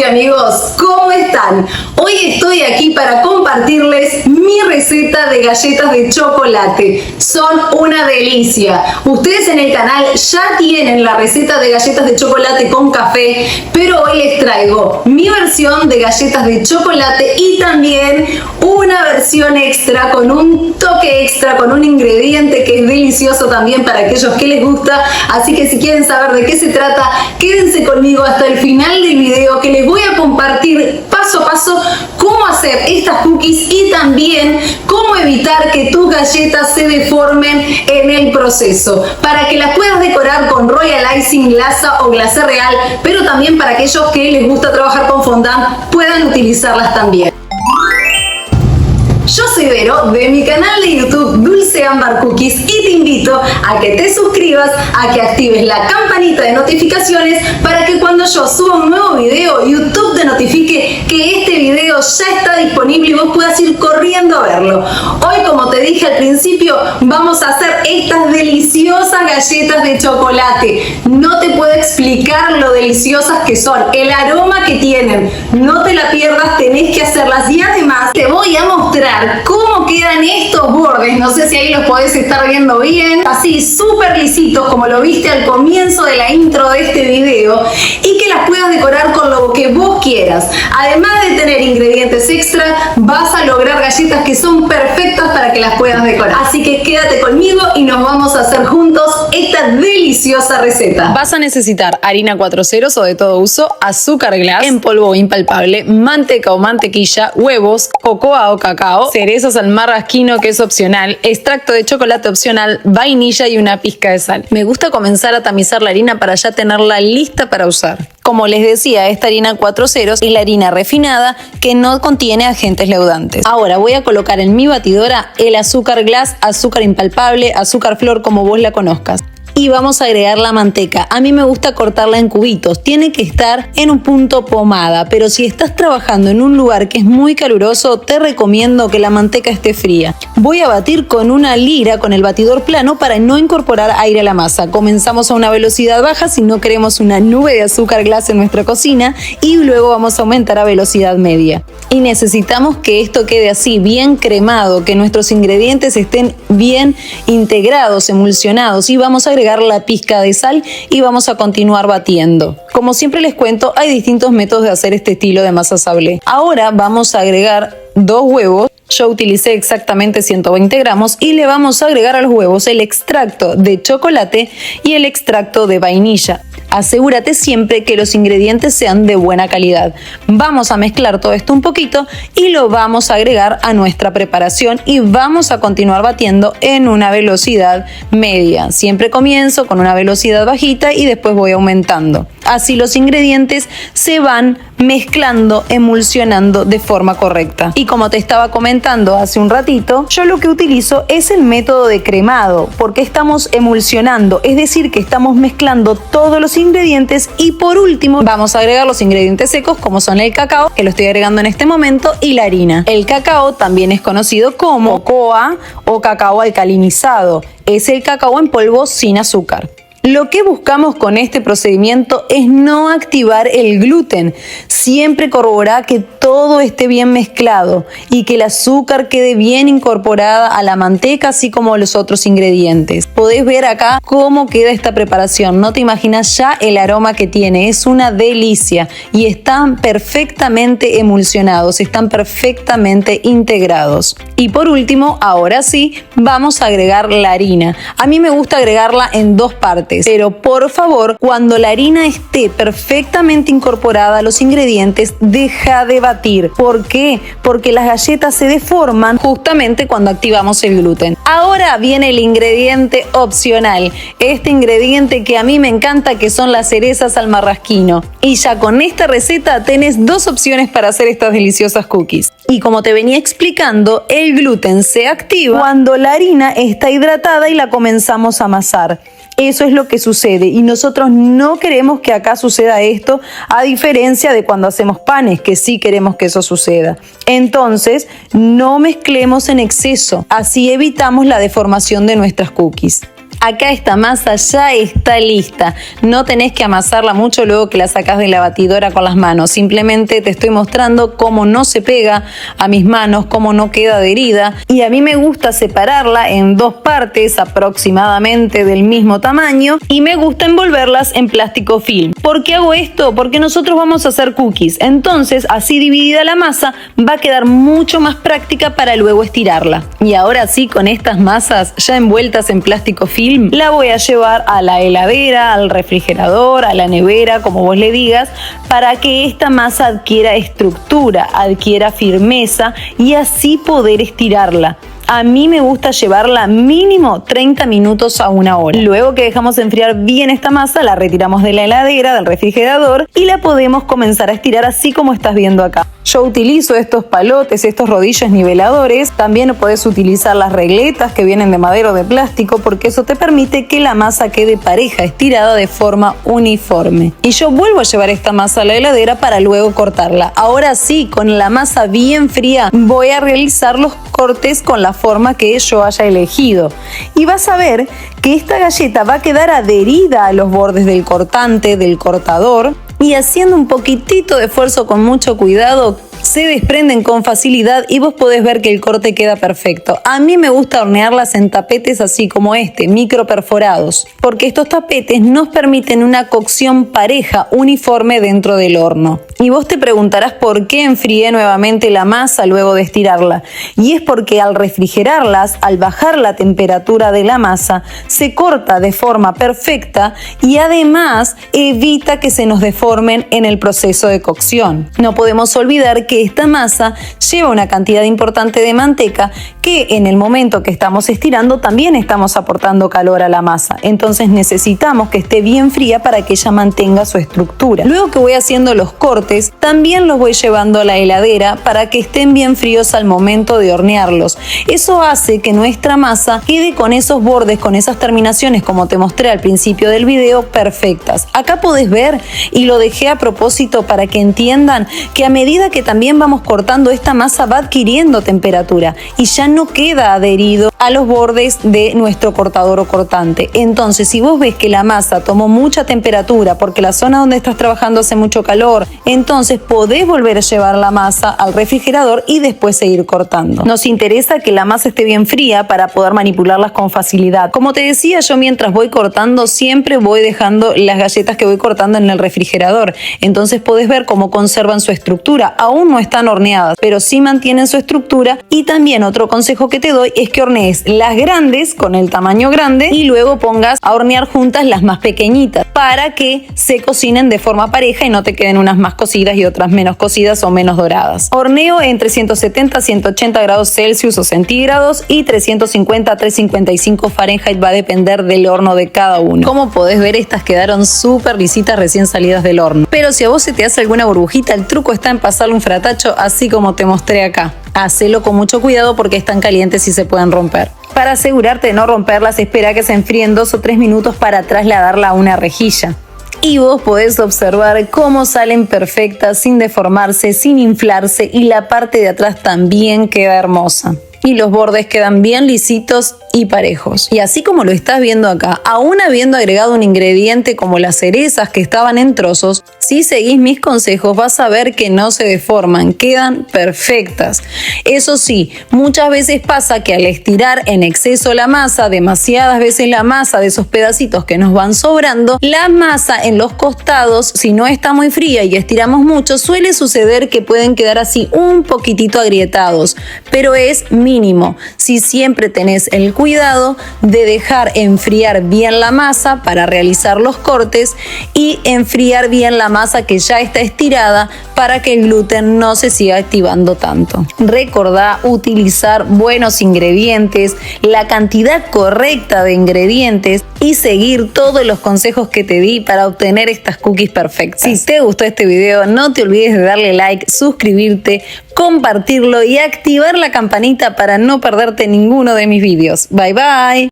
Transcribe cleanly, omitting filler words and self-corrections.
amigos, ¿cómo están? Hoy estoy aquí para compartirles mi receta de galletas de chocolate. Son una delicia. Ustedes en el canal ya tienen la receta de galletas de chocolate con café, pero hoy les traigo mi versión de galletas de chocolate y también una versión extra con un toque extra, con un ingrediente que es delicioso también para aquellos que les gusta. Así que si quieren saber de qué se trata, quédense conmigo hasta el final del video, que les voy a compartir paso a paso cómo hacer estas cookies y también cómo evitar que tus galletas se deformen en el proceso, para que las puedas decorar con royal icing, glasa o glacé real, pero también para aquellos que les gusta trabajar con fondant puedan utilizarlas también. Yo soy Vero, de mi canal de YouTube Dulce Ámbar Cookies, y te invito a que te suscribas, a que actives la campanita de notificaciones para que cuando yo suba un nuevo video, YouTube te notifique que este video ya está disponible y vos puedas ir corriendo a verlo. Hoy, como te dije al principio, vamos a hacer estas deliciosas galletas de chocolate. No te puedo explicar lo deliciosas que son, el aroma que tienen. No te la pierdas, tenés que hacerlas, y además te voy a mostrar cómo quedan estos bordes. No sé si ahí los podés estar viendo bien, así súper lisitos como lo viste al comienzo de la intro de este video, y que las puedas decorar con lo que vos quieras. Además de tener ingredientes extra, vas a lograr galletas que son perfectas para que las puedas decorar. Así que quédate conmigo y nos vamos a hacer juntos esta deliciosa receta. Vas a necesitar harina 4 ceros o de todo uso, azúcar glass en polvo o impalpable, manteca o mantequilla, huevos, cocoa o cacao, cerezas al marrasquino, que es opcional, extracto de chocolate opcional, vainilla y una pizca de sal. Me gusta comenzar a tamizar la harina para ya tenerla lista para usar. Como les decía, esta harina 4 ceros es la harina refinada que no contiene agentes leudantes. Ahora voy a colocar en mi batidora el azúcar glass, azúcar impalpable, azúcar flor, como vos la conozcas. Y vamos a agregar la manteca. A mí me gusta cortarla en cubitos, tiene que estar en un punto pomada, pero si estás trabajando en un lugar que es muy caluroso, te recomiendo que la manteca esté fría. Voy a batir con una lira, con el batidor plano, para no incorporar aire a la masa. Comenzamos a una velocidad baja si no queremos una nube de azúcar glass en nuestra cocina, y luego vamos a aumentar a velocidad media. Y necesitamos que esto quede así, bien cremado, que nuestros ingredientes estén bien integrados, emulsionados, y vamos a agregar la pizca de sal y vamos a continuar batiendo. Como siempre les cuento, hay distintos métodos de hacer este estilo de masa sablé. Ahora vamos a agregar 2 huevos. Yo utilicé exactamente 120 gramos y le vamos a agregar a los huevos el extracto de chocolate y el extracto de vainilla. Asegúrate siempre que los ingredientes sean de buena calidad. Vamos a mezclar todo esto un poquito y lo vamos a agregar a nuestra preparación y vamos a continuar batiendo en una velocidad media. Siempre comienzo con una velocidad bajita y después voy aumentando. Así los ingredientes se van mezclando, emulsionando de forma correcta. Y como te estaba comentando hace un ratito, yo lo que utilizo es el método de cremado, porque estamos emulsionando, es decir, que estamos mezclando todos los ingredientes, y por último vamos a agregar los ingredientes secos, como son el cacao, que lo estoy agregando en este momento, y la harina. El cacao también es conocido como cocoa o cacao alcalinizado. Es el cacao en polvo sin azúcar. Lo que buscamos con este procedimiento es no activar el gluten. Siempre corrobora que todo esté bien mezclado y que el azúcar quede bien incorporada a la manteca, así como los otros ingredientes. Podés ver acá cómo queda esta preparación. No te imaginas ya el aroma que tiene. Es una delicia y están perfectamente emulsionados, están perfectamente integrados. Y por último, ahora sí, vamos a agregar la harina. A mí me gusta agregarla en 2 partes. Pero por favor, cuando la harina esté perfectamente incorporada a los ingredientes, deja de batir. ¿Por qué? Porque las galletas se deforman justamente cuando activamos el gluten. Ahora viene el ingrediente opcional. Este ingrediente que a mí me encanta, que son las cerezas al marrasquino. Y ya con esta receta tenés 2 opciones para hacer estas deliciosas cookies. Y como te venía explicando, el gluten se activa cuando la harina está hidratada y la comenzamos a amasar. Eso es lo que sucede y nosotros no queremos que acá suceda esto, a diferencia de cuando hacemos panes, que sí queremos que eso suceda. Entonces, no mezclemos en exceso, así evitamos la deformación de nuestras cookies. Acá esta masa ya está lista. No tenés que amasarla mucho luego que la sacás de la batidora con las manos. Simplemente te estoy mostrando cómo no se pega a mis manos, cómo no queda adherida. Y a mí me gusta separarla en dos partes aproximadamente del mismo tamaño y me gusta envolverlas en plástico film. ¿Por qué hago esto? Porque nosotros vamos a hacer cookies. Entonces, así dividida la masa va a quedar mucho más práctica para luego estirarla. Y ahora sí, con estas masas ya envueltas en plástico film, la voy a llevar a la heladera, al refrigerador, a la nevera, como vos le digas, para que esta masa adquiera estructura, adquiera firmeza y así poder estirarla. A mí me gusta llevarla mínimo 30 minutos a 1 hora. Luego que dejamos enfriar bien esta masa, la retiramos de la heladera, del refrigerador y la podemos comenzar a estirar así como estás viendo acá. Yo utilizo estos palotes, estos rodillos niveladores. También puedes utilizar las regletas que vienen de madera o de plástico porque eso te permite que la masa quede pareja, estirada de forma uniforme. Y yo vuelvo a llevar esta masa a la heladera para luego cortarla. Ahora sí, con la masa bien fría, voy a realizar los cortes con la forma que yo haya elegido. Y vas a ver que esta galleta va a quedar adherida a los bordes del cortante, del cortador, y haciendo un poquitito de esfuerzo con mucho cuidado se desprenden con facilidad y vos podés ver que el corte queda perfecto. A mí me gusta hornearlas en tapetes así como este, micro perforados, porque estos tapetes nos permiten una cocción pareja, uniforme dentro del horno. Y vos te preguntarás por qué enfrié nuevamente la masa luego de estirarla. Y es porque al refrigerarlas, al bajar la temperatura de la masa, se corta de forma perfecta y además evita que se nos deformen en el proceso de cocción. No podemos olvidar que esta masa lleva una cantidad importante de manteca que en el momento que estamos estirando también estamos aportando calor a la masa. Entonces necesitamos que esté bien fría para que ella mantenga su estructura. Luego que voy haciendo los cortes, también los voy llevando a la heladera para que estén bien fríos al momento de hornearlos. Eso hace que nuestra masa quede con esos bordes, con esas terminaciones, como te mostré al principio del video, perfectas. Acá podés ver, y lo dejé a propósito para que entiendan que a medida que también vamos cortando, esta masa va adquiriendo temperatura y ya no queda adherido a los bordes de nuestro cortador o cortante. Entonces, si vos ves que la masa tomó mucha temperatura porque la zona donde estás trabajando hace mucho calor, entonces podés volver a llevar la masa al refrigerador y después seguir cortando. Nos interesa que la masa esté bien fría para poder manipularlas con facilidad. Como te decía, yo mientras voy cortando siempre voy dejando las galletas que voy cortando en el refrigerador. Entonces podés ver cómo conservan su estructura. Aún no están horneadas, pero sí mantienen su estructura. Y también otro consejo que te doy es que hornees las grandes con el tamaño grande y luego pongas a hornear juntas las más pequeñitas para que se cocinen de forma pareja y no te queden unas más cocidas y otras menos cocidas o menos doradas. Horneo entre 170 a 180 grados Celsius o centígrados y 350 a 355 Fahrenheit, va a depender del horno de cada uno. Como podés ver, estas quedaron súper lisitas recién salidas del horno. Pero si a vos se te hace alguna burbujita, el truco está en pasarle un fratacho así como te mostré acá. Hacelo con mucho cuidado porque están calientes y se pueden romper. Para asegurarte de no romperlas, espera que se enfríen 2 o 3 minutos para trasladarla a una rejilla. Y vos podés observar cómo salen perfectas, sin deformarse, sin inflarse, y la parte de atrás también queda hermosa. Y los bordes quedan bien lisitos y parejos. Y así como lo estás viendo acá, aún habiendo agregado un ingrediente como las cerezas que estaban en trozos, si seguís mis consejos vas a ver que no se deforman, quedan perfectas. Eso sí, muchas veces pasa que al estirar en exceso la masa, demasiadas veces la masa de esos pedacitos que nos van sobrando, la masa en los costados, si no está muy fría y estiramos mucho, suele suceder que pueden quedar así un poquitito agrietados, pero es mínimo. Si siempre tenés el cuidado de dejar enfriar bien la masa para realizar los cortes y enfriar bien la masa que ya está estirada para que el gluten no se siga activando tanto. Recordá utilizar buenos ingredientes, la cantidad correcta de ingredientes y seguir todos los consejos que te di para obtener estas cookies perfectas. Si te gustó este video, no te olvides de darle like, suscribirte, compartirlo y activar la campanita para no perderte ninguno de mis videos. Bye bye.